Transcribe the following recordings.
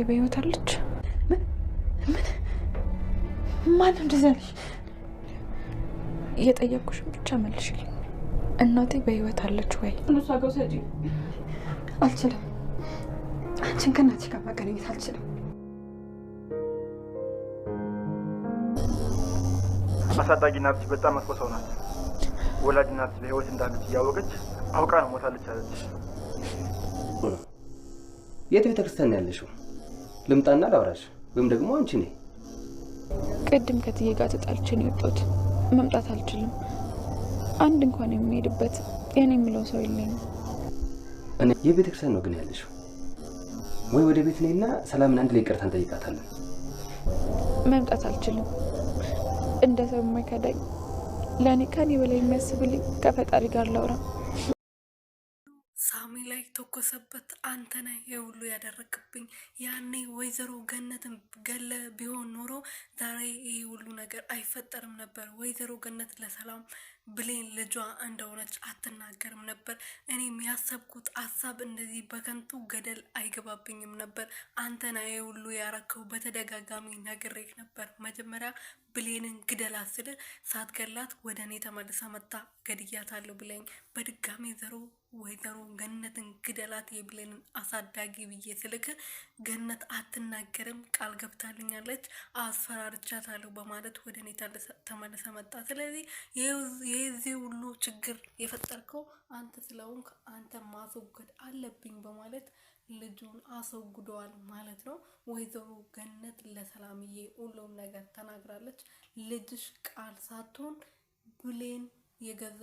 በህይወት አለች? ምን ማን እንደዚህ አለሽ? እየጠየቅኩሽን ብቻ መልሽልኝ። እናቴ በህይወት አለች ወይ? እነሱ አገው ሰጪ አልችልም። አንቺን ከእናትሽ ጋር ማገናኘት አልችልም። አሳዳጊ እናትሽ በጣም መጥፎ ሰው ናት። ወላጅ እናትሽ በህይወት እንዳለች እያወቀች አውቃ ነው ሞታለች አለች። የት ቤተክርስቲያን ያለሽው? ልምጣና ላውራሽ ወይም ደግሞ አንቺ ነኝ? ቅድም ከትዬ ጋር ተጣልቼ ነው የወጣሁት። መምጣት አልችልም። አንድ እንኳን የሚሄድበት የኔ የሚለው ሰው የለኝም። እኔ የቤተክርስቲያን ነው ግን ያለሽው? ወይ ወደ ቤት ነይና ሰላምን አንድ ላይ ይቅርታ እንጠይቃታለን። መምጣት አልችልም። እንደ ሰው የማይከዳኝ ለእኔ ከኔ በላይ የሚያስብልኝ ከፈጣሪ ጋር ላውራ። ሳሚ ላይ ተኮሰበት። አንተ ነህ የሁሉ ያደረክብኝ። ያኔ ወይዘሮ ገነትን ገለ ቢሆን ኖሮ ዛሬ ይህ ሁሉ ነገር አይፈጠርም ነበር። ወይዘሮ ገነት ለሰላም ብሌን ልጇ እንደሆነች አትናገርም ነበር። እኔም ያሰብኩት ሀሳብ እንደዚህ በከንቱ ገደል አይገባብኝም ነበር። አንተ ነህ ይህ ሁሉ ያረከው። በተደጋጋሚ ነግሬህ ነበር። መጀመሪያ ብሌንን ግደላት ስል ሳትገላት ወደ እኔ ተመልሳ መጣ። ገድያታለሁ ብለኝ በድጋሚ ወይዘሮ ገነትን ግደላት የብሌንን አሳዳጊ ብዬ ስልክ ገነት አትናገርም፣ ቃል ገብታልኛለች፣ አስፈራርቻታለሁ በማለት ወደ እኔ ተመልሳ መጣ። ስለዚህ የዚህ ሁሉ ችግር የፈጠርከው አንተ ስለሆንክ አንተ ማስወገድ አለብኝ በማለት ልጁን አስወግደዋል ማለት ነው። ወይዘሮ ገነት ለሰላምዬ ሁሉም ነገር ተናግራለች። ልጅሽ ቃል ሳትሆን ብሌን የገዛ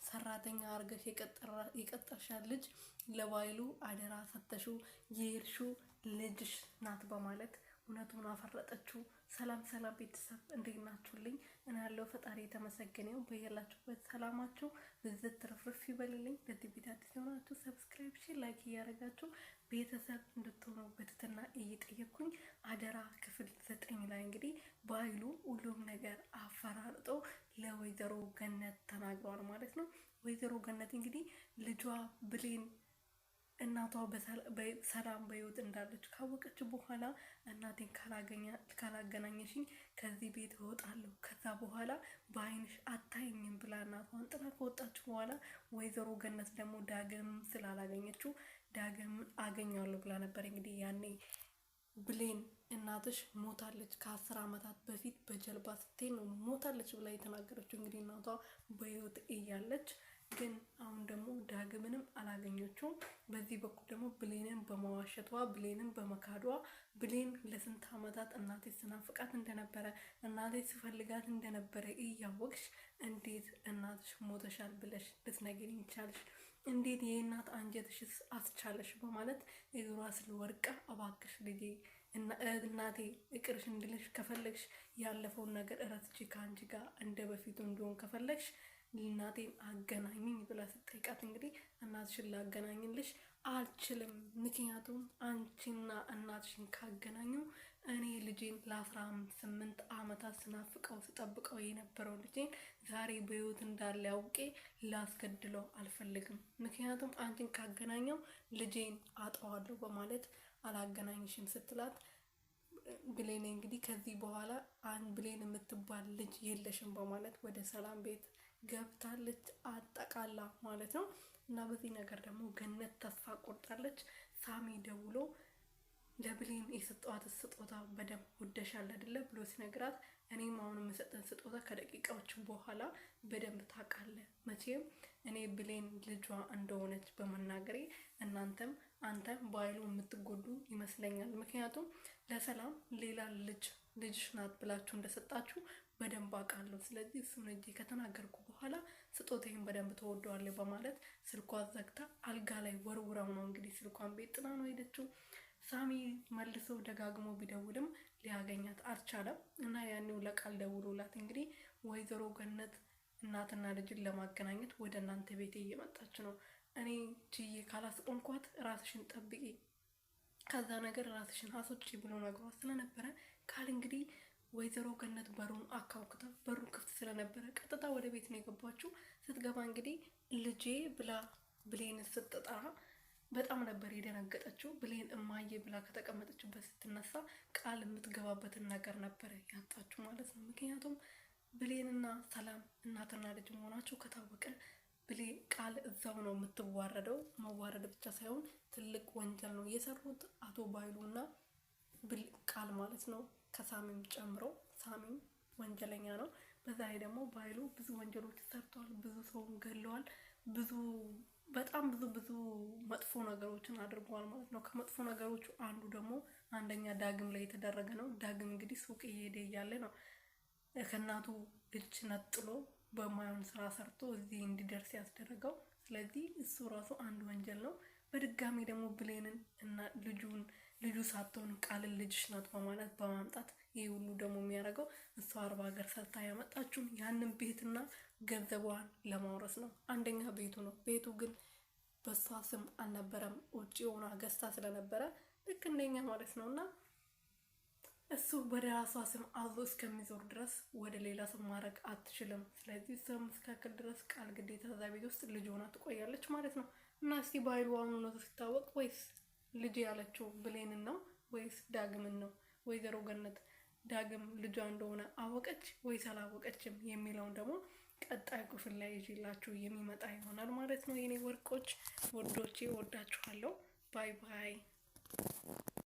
ሰራተኛ አርገሽ የቀጠርሻት ልጅ ለባይሉ አደራ ሰተሹ የሄድሹ ልጅሽ ናት በማለት እውነቱን አፈረጠችው። ሰላም ቤተሰብ እንዴት ናችሁልኝ? እኔ ያለው ፈጣሪ የተመሰገነው። በየላችሁበት ሰላማችሁ ብዝት ትርፍርፍ ይበልልኝ። ለዚህ ቪዲዮ አዲስ የሆናችሁ ሰብስክራይብ፣ ሼር፣ ላይክ እያደረጋችሁ ቤተሰብ እንድትሆኑ በትህትና እየጠየቅኩኝ አደራ ክፍል 9 ላይ እንግዲህ ባይሉ ሁሉም ነገር አፈራርጦ ለወይዘሮ ገነት ተናግሯል ማለት ነው። ወይዘሮ ገነት እንግዲህ ልጇ ብሌን እናቷ በሰላም በህይወት እንዳለች ካወቀች በኋላ እናቴን ካላገናኘሽኝ ከዚህ ቤት እወጣለሁ፣ ከዛ በኋላ በአይንሽ አታይኝም ብላ እናቷን ጥላ ከወጣች በኋላ ወይዘሮ ገነት ደግሞ ዳግም ስላላገኘችው ዳግም አገኘዋለሁ ብላ ነበር። እንግዲህ ያኔ ብሌን እናትሽ ሞታለች ከ10 ዓመታት በፊት በጀልባ ስትሄድ ነው ሞታለች ብላ የተናገረችው። እንግዲህ እናቷ በህይወት እያለች ግን አሁን ደግሞ ዳግምንም አላገኘችውም። በዚህ በኩል ደግሞ ብሌንን በመዋሸቷ ብሌንን በመካዷ ብሌን ለስንት ዓመታት እናቴ ስናፍቃት እንደነበረ እናቴ ስፈልጋት እንደነበረ እያወቅሽ እንዴት እናትሽ ሞተሻል ብለሽ ልትነግሪኝ ቻልሽ? እንዴት የእናት አንጀትሽስ አስቻለሽ? በማለት እግሯ ስለ ወርቃ እባክሽ ልጄ እናቴ እቅርሽ እንድልሽ ከፈለግሽ ያለፈውን ነገር እረስቼ ከአንቺ ጋር እንደ በፊቱ እንዲሆን ከፈለግሽ እናቴን አገናኝኝ ብላ ስትጠይቃት እንግዲህ እናትሽን ላገናኝልሽ አልችልም፣ ምክንያቱም አንቺና እናትሽን ካገናኙ እኔ ልጄን ለ18 ዓመታት ስናፍቀው ስጠብቀው የነበረው ልጄን ዛሬ በህይወት እንዳለ አውቄ ላስገድለው አልፈልግም፣ ምክንያቱም አንቺን ካገናኘው ልጄን አጠዋለሁ በማለት አላገናኝሽም ስትላት ብሌን እንግዲህ ከዚህ በኋላ ብሌን የምትባል ልጅ የለሽም በማለት ወደ ሰላም ቤት ገብታለች አጠቃላ ማለት ነው። እና በዚህ ነገር ደግሞ ገነት ተስፋ ቆርጣለች። ሳሚ ደውሎ ለብሌን የሰጠዋት ስጦታ በደንብ ወደሻል አይደለ ብሎ ሲነግራት እኔም አሁን የምሰጠን ስጦታ ከደቂቃዎች በኋላ በደንብ ታውቃለህ፣ መቼም እኔ ብሌን ልጇ እንደሆነች በመናገሬ አንተም ባይሉ የምትጎዱ ይመስለኛል። ምክንያቱም ለሰላም ሌላ ልጅሽ ናት ብላችሁ እንደሰጣችሁ በደንብ አውቃለሁ። ስለዚህ እሱን እጄ ከተናገርኩ በኋላ ስጦታዬን በደንብ ተወደዋለሁ በማለት ስልኳን ዘግታ አልጋ ላይ ወርውራው ነው እንግዲህ ስልኳን ቤት ጥላ ነው ሄደችው። ሳሚ መልሶ ደጋግሞ ቢደውልም ሊያገኛት አልቻለም እና ያኔው ለቃል ደውሎላት እንግዲህ ወይዘሮ ገነት እናትና ልጅን ለማገናኘት ወደ እናንተ ቤት እየመጣች ነው፣ እኔ ችዬ ካላስቆምኳት ራስሽን ጠብቂ፣ ከዛ ነገር ራስሽን አስወጪ ብሎ ነግሯት ስለነበረ ቃል እንግዲህ ወይዘሮ ገነት በሩን አካውክታ በሩ ክፍት ስለነበረ ቀጥታ ወደ ቤት ነው የገባችው። ስትገባ እንግዲህ ልጄ ብላ ብሌን ስትጠራ በጣም ነበር የደነገጠችው። ብሌን እማዬ ብላ ከተቀመጠችበት ስትነሳ ቃል የምትገባበትን ነገር ነበር ያጣችሁ ማለት ነው። ምክንያቱም ብሌንና ሰላም እናትና ልጅ መሆናቸው ከታወቀ ብሌን ቃል እዛው ነው የምትዋረደው። መዋረድ ብቻ ሳይሆን ትልቅ ወንጀል ነው የሰሩት አቶ ባይሉና ቃል ማለት ነው፣ ከሳሚም ጨምሮ። ሳሚም ወንጀለኛ ነው። በዛ ላይ ደግሞ ባይሉ ብዙ ወንጀሎች ሰርተዋል፣ ብዙ ሰውን ገለዋል፣ በጣም ብዙ መጥፎ ነገሮችን አድርገዋል ማለት ነው። ከመጥፎ ነገሮቹ አንዱ ደግሞ አንደኛ ዳግም ላይ የተደረገ ነው። ዳግም እንግዲህ ሱቅ እየሄደ እያለ ነው ከእናቱ እጅ ነጥሎ በማይሆን ስራ ሰርቶ እዚህ እንዲደርስ ያስደረገው። ስለዚህ እሱ ራሱ አንድ ወንጀል ነው። በድጋሚ ደግሞ ብሌንን እና ልጁ ሳትሆን ቃልን ልጅሽ ናት በማለት በማምጣት ይህ ሁሉ ደግሞ የሚያደርገው እሷ 40 ሀገር ሰርታ ያመጣችውን ያንን ቤትና ገንዘቧን ለማውረስ ነው። አንደኛ ቤቱ ነው። ቤቱ ግን በሷ ስም አልነበረም፣ ውጭ ሆና ገዝታ ስለነበረ ልክ እንደኛ ማለት ነው። እና እሱ ወደ ራሷ ስም አዞ እስከሚዞር ድረስ ወደ ሌላ ስም ማድረግ አትችልም። ስለዚህ እሷ እስካክል ድረስ ቃል ግዴታ እዛ ቤት ውስጥ ልጅ ሆና ትቆያለች ማለት ነው። እና እስቲ ባይሉ አሁኑ ነው ሲታወቅ ወይስ ልጅ ያለችው ብሌንን ነው ወይስ ዳግምን ነው? ወይዘሮ ገነት ዳግም ልጇ እንደሆነ አወቀች ወይስ አላወቀችም የሚለውን ደግሞ ቀጣይ ክፍል ላይ ይዤላችሁ የሚመጣ ይሆናል ማለት ነው። የኔ ወርቆች ወዶቼ ወዳችኋለሁ። ባይ ባይ።